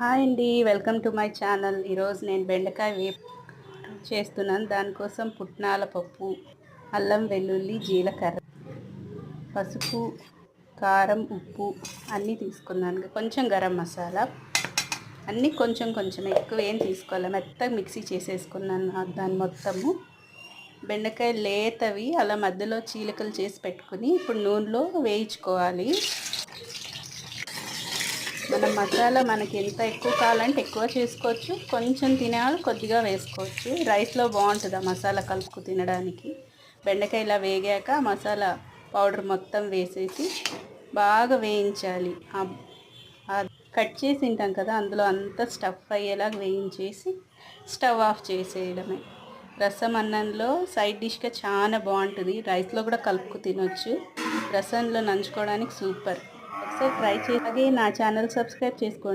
Hi అండి, welcome to my channel. ఈరోజు నేను బెండకాయ వేపు చేస్తున్నాను. దానికోసం పుట్నాల పప్పు, అల్లం వెల్లుల్లి జీలకర్ర, పసుపు, కారం, ఉప్పు అన్నీ తీసుకున్నాను. కొంచెం గరం మసాలా అన్నీ కొంచెం కొంచెం, ఎక్కువ ఏం తీసుకోవాలి. మెత్తగా మిక్సీ చేసేసుకున్నాను దాని మొత్తము. బెండకాయ లేతవి అలా మధ్యలో చీలికలు చేసి పెట్టుకుని ఇప్పుడు నూనెలో వేయించుకోవాలి. మనం మసాలా మనకి ఎంత ఎక్కువ కావాలంటే ఎక్కువ చేసుకోవచ్చు, కొంచెం తినేవాళ్ళు కొద్దిగా వేసుకోవచ్చు. రైస్లో బాగుంటుంది ఆ మసాలా కలుపుకు తినడానికి. బెండకాయ ఇలా వేగాక మసాలా పౌడర్ మొత్తం వేసేసి బాగా వేయించాలి. కట్ చేసి తింటాం కదా, అందులో అంతా స్టఫ్ అయ్యేలాగా వేయించేసి స్టవ్ ఆఫ్ చేసేయడమే. రసం అన్నంలో సైడ్ డిష్గా చాలా బాగుంటుంది. రైస్లో కూడా కలుపుకు తినొచ్చు. రసంలో నంచుకోవడానికి సూపర్. ఒకసారి ట్రై చేసి నా ఛానల్ సబ్స్క్రైబ్ చేసుకోండి.